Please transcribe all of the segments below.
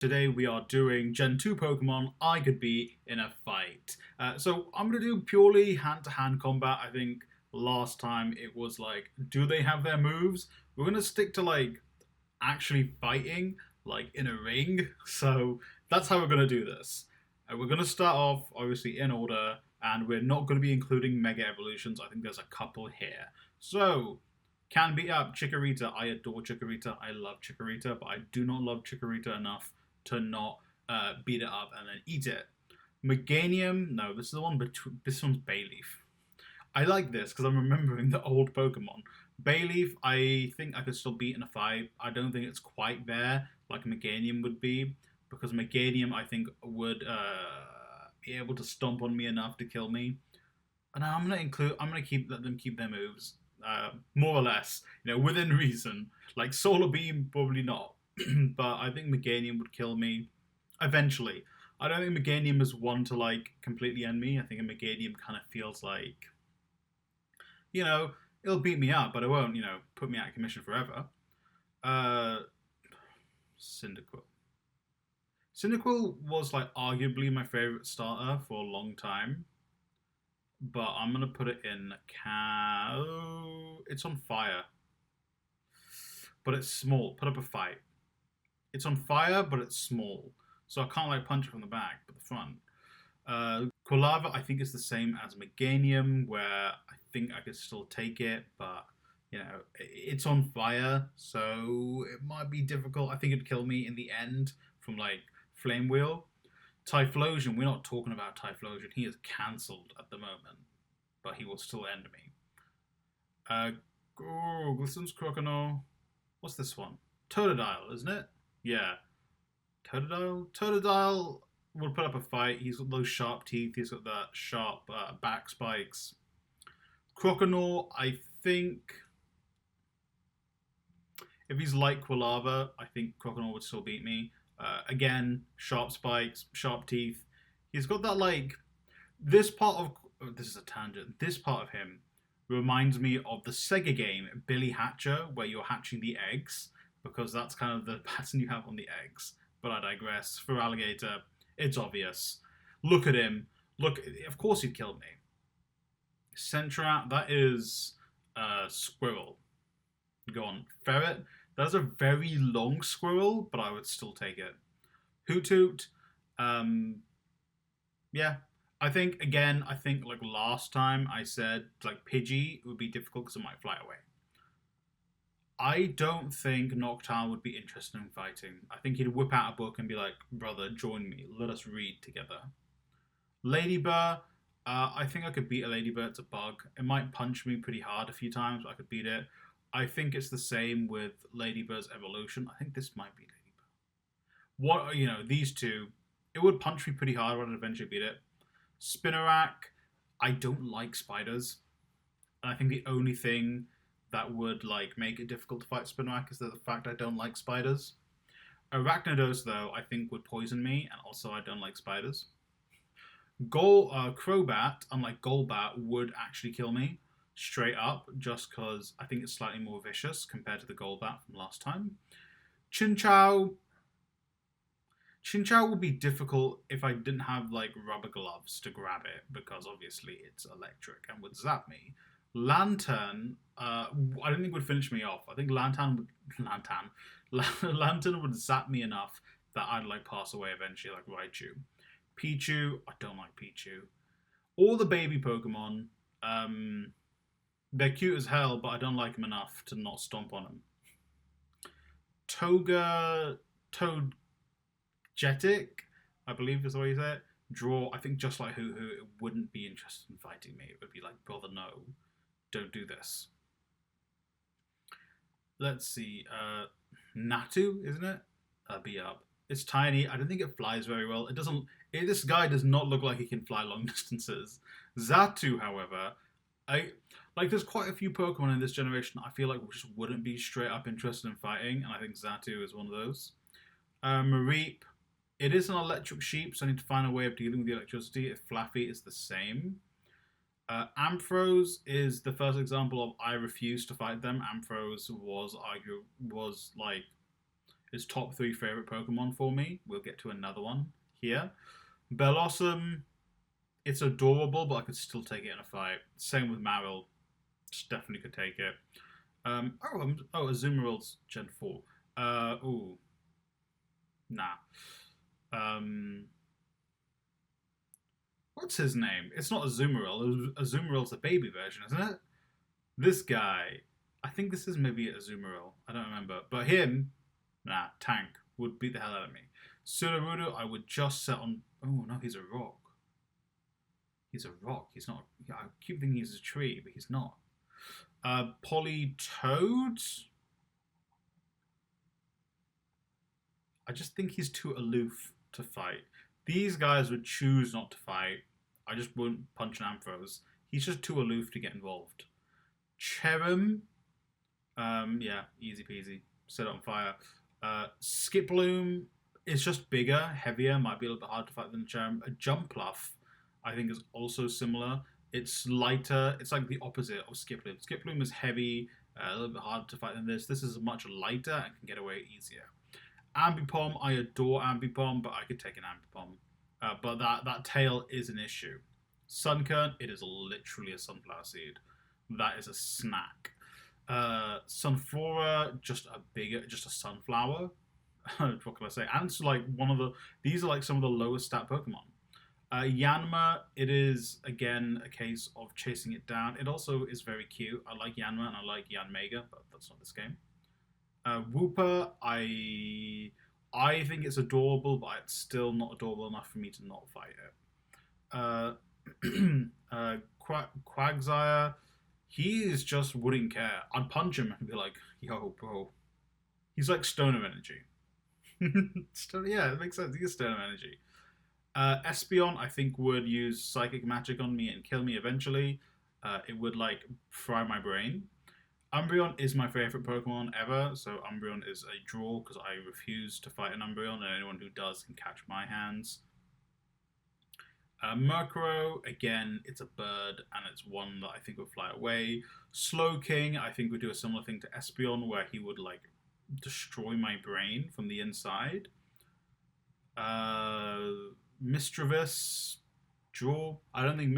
Today we are doing Gen 2 Pokemon I could be in a fight. So I'm going to do purely hand-to-hand combat. I think last time it was like, do they have their moves? We're going to stick to like actually fighting, like in a ring. So that's how we're going to do this. We're going to start off, obviously, in order, and we're not going to be including Mega Evolutions. I think there's a couple here. So, can beat up Chikorita. I adore Chikorita. I love Chikorita, but I do not love Chikorita enough to not beat it up and then eat it. Meganium, no, this is the one between. This one's Bayleaf. I like this because I'm remembering the old Pokemon. Bayleaf, I think I could still beat in a fight. I don't think it's quite there like Meganium would be, because Meganium I think would be able to stomp on me enough to kill me. And I'm gonna let them keep their moves, more or less, within reason. Like Solar Beam, probably not, but I think Meganium would kill me eventually. I don't think Meganium is one to like completely end me. I think a Meganium kind of feels like, you know, it'll beat me up, but it won't, put me out of commission forever. Uh, Cyndaquil. Cyndaquil was like arguably my favorite starter for a long time, but I'm gonna put it in cow. It's on fire, but it's small. Put up a fight. It's on fire, but it's small, so I can't like punch it from the back, but the front. Quilava, I think, is the same as Meganium, where I think I could still take it, but it's on fire, so it might be difficult. I think it'd kill me in the end from like Flame Wheel. Typhlosion, we're not talking about Typhlosion. He is cancelled at the moment, but he will still end me. Glisten's Crocodile. What's this one? Totodile, isn't it? Yeah. Totodile will put up a fight. He's got those sharp teeth. He's got that sharp back spikes. Croconaw, I think, if he's like Quilava, I think Croconaw would still beat me. Again, sharp spikes, sharp teeth. He's got that like this part of this is a tangent. This part of him reminds me of the Sega game Billy Hatcher, where you're hatching the eggs, because that's kind of the pattern you have on the eggs. But I digress. For Alligator, it's obvious. Look at him. Look, of course he'd kill me. Centrat, that is Squirrel. Go on. Ferret, that's a very long squirrel, but I would still take it. Hoot Hoot, yeah. I think like last time I said like Pidgey would be difficult because it might fly away. I don't think Noctowl would be interested in fighting. I think he'd whip out a book and be like, brother, join me. Let us read together. Ladybur, I think I could beat a Ladybur. It's a bug. It might punch me pretty hard a few times, but I could beat it. I think it's the same with Ladybur's evolution. I think this might be Ladybur. These two, it would punch me pretty hard when I eventually beat it. Spinarak, I don't like spiders. And I think the only thing that would like make it difficult to fight Spinarak is the fact I don't like spiders. Arachnidos, though, I think would poison me, and also I don't like spiders. Crobat, unlike Golbat, would actually kill me straight up, just because I think it's slightly more vicious compared to the Golbat from last time. Chinchou. Chinchou would be difficult if I didn't have like rubber gloves to grab it, because obviously it's electric and would zap me. Lantern, I don't think would finish me off. I think Lantern would zap me enough that I'd like pass away eventually, like Raichu. Pichu, I don't like Pichu. All the baby Pokemon, they're cute as hell, but I don't like them enough to not stomp on them. Togetic, I believe is the way you say it. Draw, I think just like Hoo Hoo, it wouldn't be interested in fighting me. It would be like, brother, no, don't do this. Let's see, Natu, isn't it? Be up. It's tiny. I don't think it flies very well. It doesn't. This guy does not look like he can fly long distances. Xatu, however, I like. There's quite a few Pokemon in this generation I feel like just wouldn't be straight up interested in fighting, and I think Xatu is one of those. Mareep, it is an electric sheep, so I need to find a way of dealing with the electricity. If Flaffy is the same. Ampharos is the first example of I refuse to fight them. Ampharos was like is top 3 favorite Pokemon for me. We'll get to another one here. Bellossom, it's adorable, but I could still take it in a fight. Same with Marill, just definitely could take it. Azumarill's Gen 4. Nah. What's his name? It's not Azumarill. Azumarill's the baby version, isn't it? This guy. I think this is maybe Azumarill. I don't remember. But him, nah, Tank, would beat the hell out of me. Sudowoodo, I would just set on... Oh, no, he's a rock. He's a rock. He's not... I keep thinking he's a tree, but he's not. Politoed? I just think he's too aloof to fight. These guys would choose not to fight. I just wouldn't punch an Ampharos. He's just too aloof to get involved. Cherrim, yeah, easy peasy. Set it on fire. Skiploom is just bigger, heavier, might be a little bit harder to fight than Cherrim. A Jumpluff, I think, is also similar. It's lighter. It's like the opposite of Skiploom. Skiploom is heavy, a little bit harder to fight than this. This is much lighter and can get away easier. Ambipom, I adore Ambipom, but I could take an Ambipom. But that tail is an issue. Sunkern, it is literally a sunflower seed. That is a snack. Sunflora, just a sunflower. What can I say? And it's like these are like some of the lowest stat Pokemon. Yanma, it is again a case of chasing it down. It also is very cute. I like Yanma and I like Yanmega, but that's not this game. Wooper, I think it's adorable, but it's still not adorable enough for me to not fight it. Quagsire, he is just wouldn't care. I'd punch him and be like, yo, bro. He's like Stoner Energy. Yeah, it makes sense. He's Stoner Energy. Espeon, I think, would use Psychic Magic on me and kill me eventually. It would, like, fry my brain. Umbreon is my favourite Pokemon ever, so Umbreon is a draw because I refuse to fight an Umbreon, and anyone who does can catch my hands. Murkrow, again, it's a bird, and it's one that I think would fly away. Slowking, I think would do a similar thing to Espeon, where he would, like, destroy my brain from the inside. Mischievous, draw. I don't think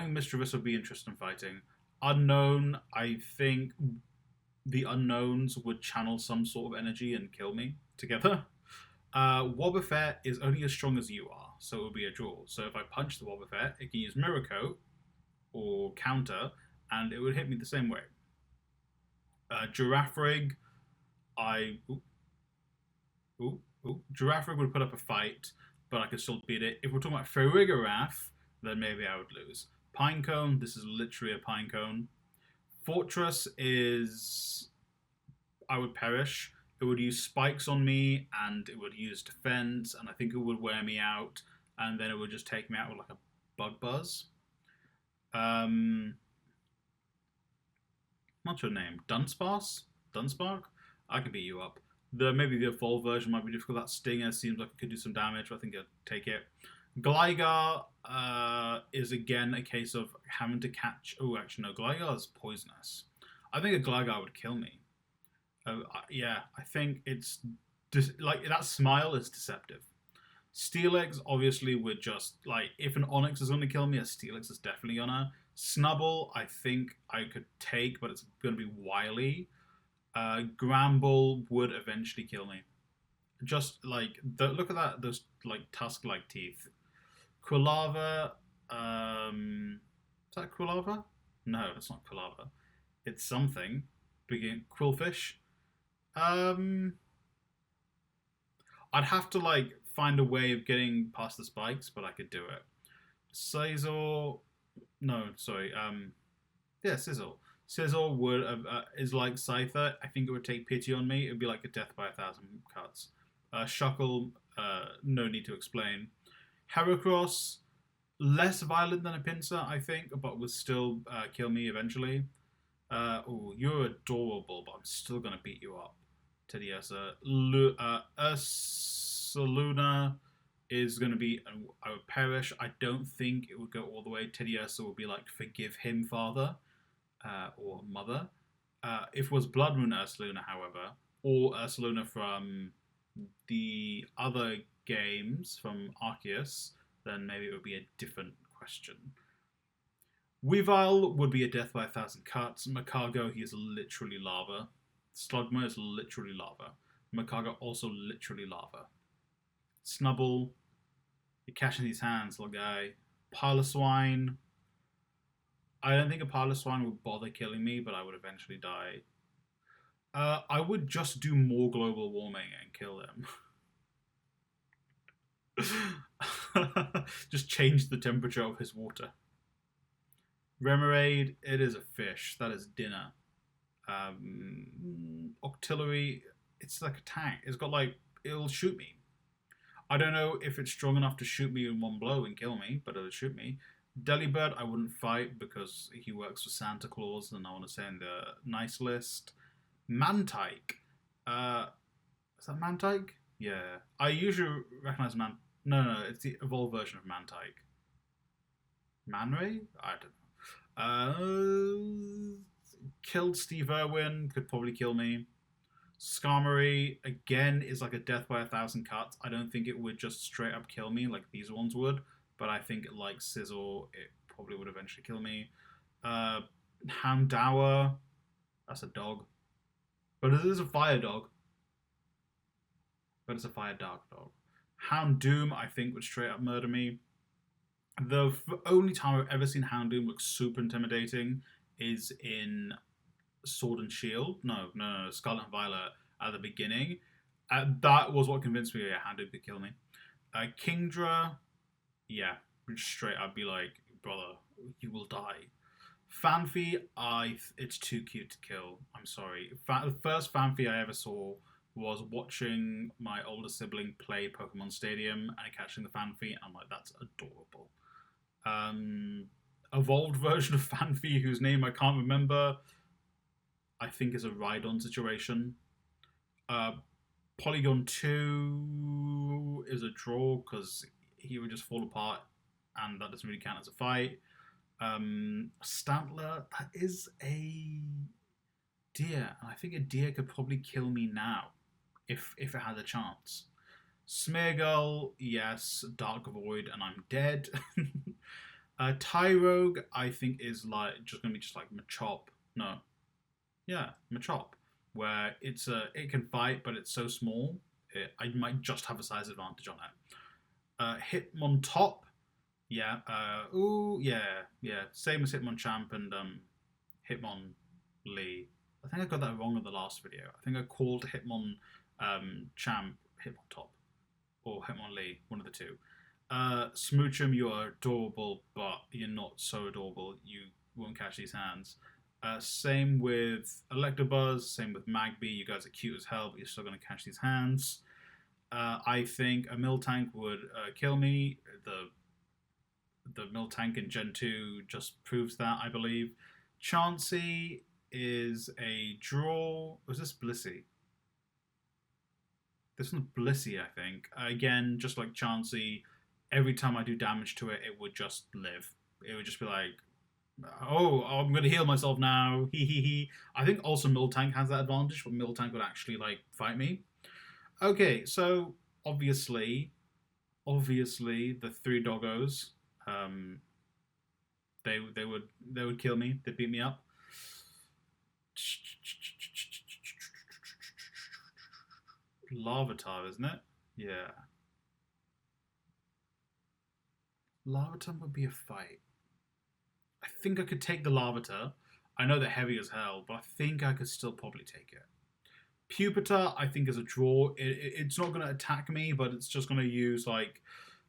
Mischievous would be interested in fighting. Unknown, I think the unknowns would channel some sort of energy and kill me together. Wobbuffet is only as strong as you are, so it would be a draw. So if I punch the Wobbuffet, it can use Mirror Coat or Counter, and it would hit me the same way. Girafarig, Girafarig would put up a fight, but I could still beat it. If we're talking about Farigiraf, then maybe I would lose. Pinecone, this is literally a Pinecone. Fortress is... I would perish. It would use spikes on me, and it would use defense, and I think it would wear me out, and then it would just take me out with like a bug buzz. What's your name? Dunsparce? Dunspark? I can beat you up. Maybe the evolved version might be difficult. That Stinger seems like it could do some damage, but I think I'd take it. Gligar is again a case of having to catch... Oh, actually, no. Gligar is poisonous. I think a Gligar would kill me. Yeah, I think it's... like, that smile is deceptive. Steelix, obviously, would just... Like, if an Onix is going to kill me, a Steelix is definitely gonna. Snubbull, I think I could take, but it's going to be wily. Gramble would eventually kill me. Just, like... look at that, those, like, tusk-like teeth. Quilava, is that Quilava? No, it's not Quilava. It's something. Quillfish. I'd have to, like, find a way of getting past the spikes, but I could do it. Scizor, no, sorry, yeah, Sizzle. Sizzle would, is like Scyther. I think it would take pity on me. It would be like a death by 1,000 cuts. Shuckle, no need to explain. Heracross, less violent than a Pinsir, I think, but would still kill me eventually. Oh, you're adorable, but I'm still going to beat you up. Teddiursa. Ursaluna is going to be... I would perish. I don't think it would go all the way. Teddiursa would be like, forgive him, father. Or mother. If it was Blood Moon Ursaluna, however, or Ursaluna from the other games from Arceus, then maybe it would be a different question. Weavile would be a death by 1,000 cuts. Makago, he is literally lava. Slugma is literally lava. Makago also literally lava. Snubble, you're catching these hands, little guy. Piloswine, I don't think a Piloswine would bother killing me, but I would eventually die. I would just do more global warming and kill him. Just change the temperature of his water. Remoraid, it is a fish. That is dinner. Octillery, it's like a tank. It's got like, it'll shoot me. I don't know if it's strong enough to shoot me in one blow and kill me, but it'll shoot me. Delibird, I wouldn't fight because he works for Santa Claus, and I want to say in the nice list. Mantike. Is that Mantike? Yeah. I usually recognize No, it's the evolved version of Mantike. Manray? I don't know. Killed Steve Irwin, could probably kill me. Skarmory, again, is like a death by 1,000 cuts. I don't think it would just straight up kill me like these ones would, but I think like Sizzle, it probably would eventually kill me. Houndour, that's a dog. But it is a fire dog. But it's a fire dark dog. Houndoom, I think, would straight up murder me. The only time I've ever seen Houndoom look super intimidating is in Sword and Shield. No, Scarlet and Violet at the beginning. That was what convinced me, yeah, Houndoom could kill me. Kingdra, yeah, straight up be like, brother, you will die. Fanfi, it's too cute to kill. I'm sorry. The first Fanfi I ever saw was watching my older sibling play Pokemon Stadium and catching the Fanfi. I'm like, that's adorable. Evolved version of Fanfi, whose name I can't remember, I think is a Rhydon situation. Polygon 2 is a draw because he would just fall apart and that doesn't really count as a fight. Stantler, that is a deer, and I think a deer could probably kill me now if it had a chance. Smeargle, yes. Dark Void, and I'm dead. Tyrogue, I think is like just gonna be just like Machop. No, yeah, Machop, where it can fight, but it's so small, I might just have a size advantage on it. Hitmontop, yeah. Yeah. Same as Hitmonchamp and Hitmonlee. I think I got that wrong in the last video. I think I called Champ Hitmontop or Hitmonlee, one of the two. Smoochum, you are adorable, but you're not so adorable. You won't catch these hands. Same with Electabuzz, same with Magby. You guys are cute as hell, but you're still going to catch these hands. I think a Miltank would kill me. The Miltank in Gen 2 just proves that, I believe. Chansey is a draw. Was this Blissey? This one's Blissey, I think. Again, just like Chansey, every time I do damage to it, it would just live. It would just be like, oh, I'm going to heal myself now. He. I think also Miltank has that advantage, but Miltank would actually like fight me. Okay, so obviously, the three doggos, they would kill me. They'd beat me up. Larvitar, isn't it? Yeah. Larvitar would be a fight. I think I could take the Larvitar. I know they're heavy as hell, but I think I could still probably take it. Pupitar, I think, is a draw. It's not going to attack me, but it's just going to use like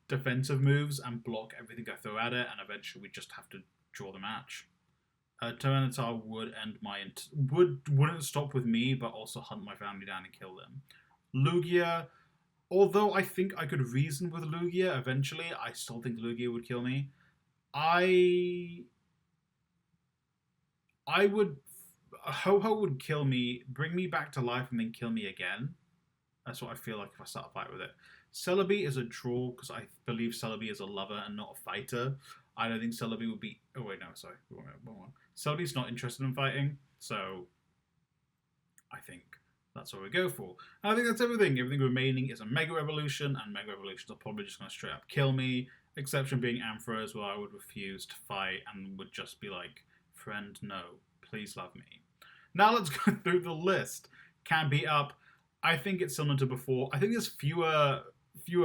defensive moves and block everything I throw at it, and eventually we just have to draw the match. Tyranitar would end wouldn't stop with me, but also hunt my family down and kill them. Lugia, although I think I could reason with Lugia eventually, I still think Lugia would kill me. I would... Ho-Ho would kill me, bring me back to life, and then kill me again. That's what I feel like if I start a fight with it. Celebi is a draw, because I believe Celebi is a lover and not a fighter. I don't think Celebi would be... Oh, wait, no, sorry. Wrong one. Celebi's not interested in fighting, so I think That's what we go for. And I think that's everything. Everything remaining is a Mega Evolution, and Mega Evolutions are probably just going to straight up kill me. Exception being Amphros, where I would refuse to fight and would just be like, friend, no, please love me. Now let's go through the list. Can beat up. I think it's similar to before. I think there's fewer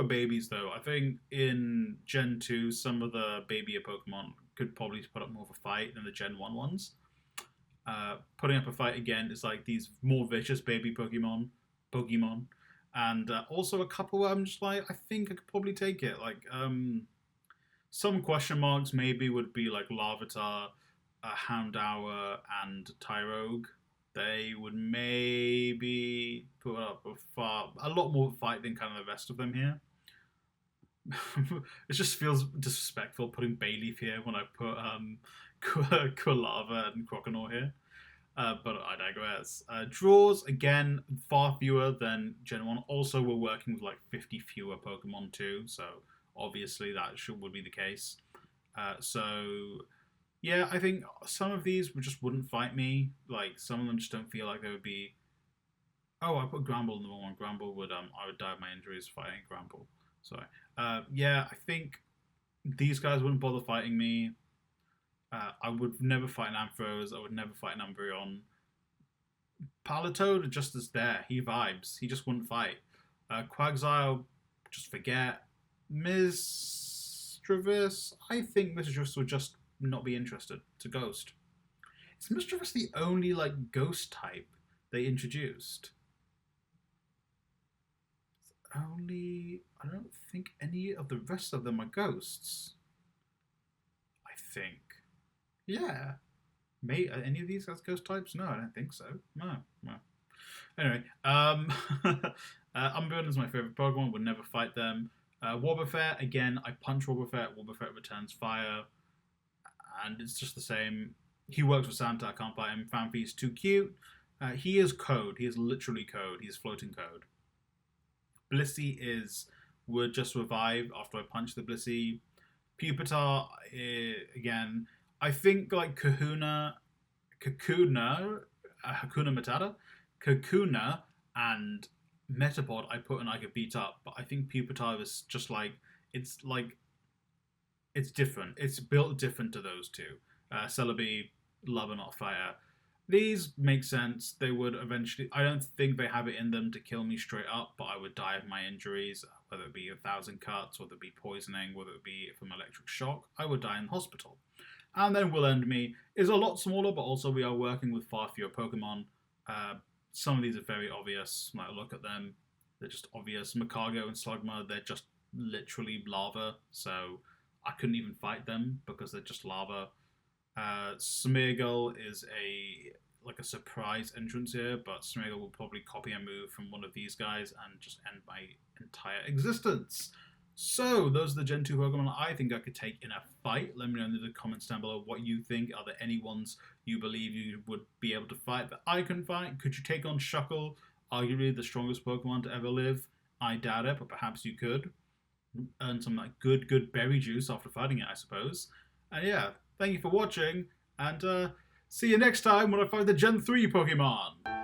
babies though. I think in Gen 2, some of the babier Pokemon could probably put up more of a fight than the Gen 1 ones. Putting up a fight again is like these more vicious baby Pokemon, and also a couple where I'm just like, I think I could probably take it. Like some question marks maybe would be like Larvitar, Houndour, and Tyrogue. They would maybe put up a lot more fight than kind of the rest of them here. It just feels disrespectful putting Bayleaf here when I put Quilava and Croconaw here. But I digress. Draws, again, far fewer than Gen 1. Also, we're working with like 50 fewer Pokemon too, so obviously that would be the case. So, yeah, I think some of these just wouldn't fight me. Like, some of them just don't feel like they would be... Oh, I put Gramble in the wrong one. Gramble would, I would die of my injuries fighting Gramble. Sorry. Yeah, I think these guys wouldn't bother fighting me. I would never fight an Ampharos. I would never fight an Umbreon. Palatoad just is there. He vibes. He just wouldn't fight. Quagsire, just forget. Misdreavus, I think Misdreavus would just not be interested to Ghost. Is Misdreavus the only like Ghost type they introduced? Only, I don't think any of the rest of them are Ghosts. I think. Yeah. Are any of these guys ghost types? No, I don't think so. No. Anyway, Umbreon is my favourite Pokemon. Would never fight them. Wobbuffet, again, I punch Wobbuffet. Wobbuffet returns fire. And it's just the same. He works with Santa. I can't fight him. Phanpy's too cute. He is code. He is literally code. He is floating code. Blissey would just revive after I punch the Blissey. Pupitar, again... I think like Hakuna Matata, Kakuna, and Metapod I put and I could beat up, but I think Pupitar is just like it's different. It's built different to those two. Celebi, Love and Not Fire. These make sense. They would eventually... I don't think they have it in them to kill me straight up, but I would die of my injuries, whether it be 1,000 cuts, whether it be poisoning, whether it be from electric shock. I would die in hospital. And then Will End Me is a lot smaller, but also we are working with far fewer Pokemon. Some of these are very obvious. Like, look at them. They're just obvious. Macargo and Slugma, they're just literally lava. So I couldn't even fight them because they're just lava. Smeargle is a surprise entrance here, but Smeargle will probably copy a move from one of these guys and just end my entire existence. So, those are the Gen 2 Pokemon I think I could take in a fight. Let me know in the comments down below what you think. Are there any ones you believe you would be able to fight that I can fight? Could you take on Shuckle, arguably the strongest Pokemon to ever live? I doubt it, but perhaps you could. Earn some like good berry juice after fighting it, I suppose. And yeah, thank you for watching, and see you next time when I fight the Gen 3 Pokemon.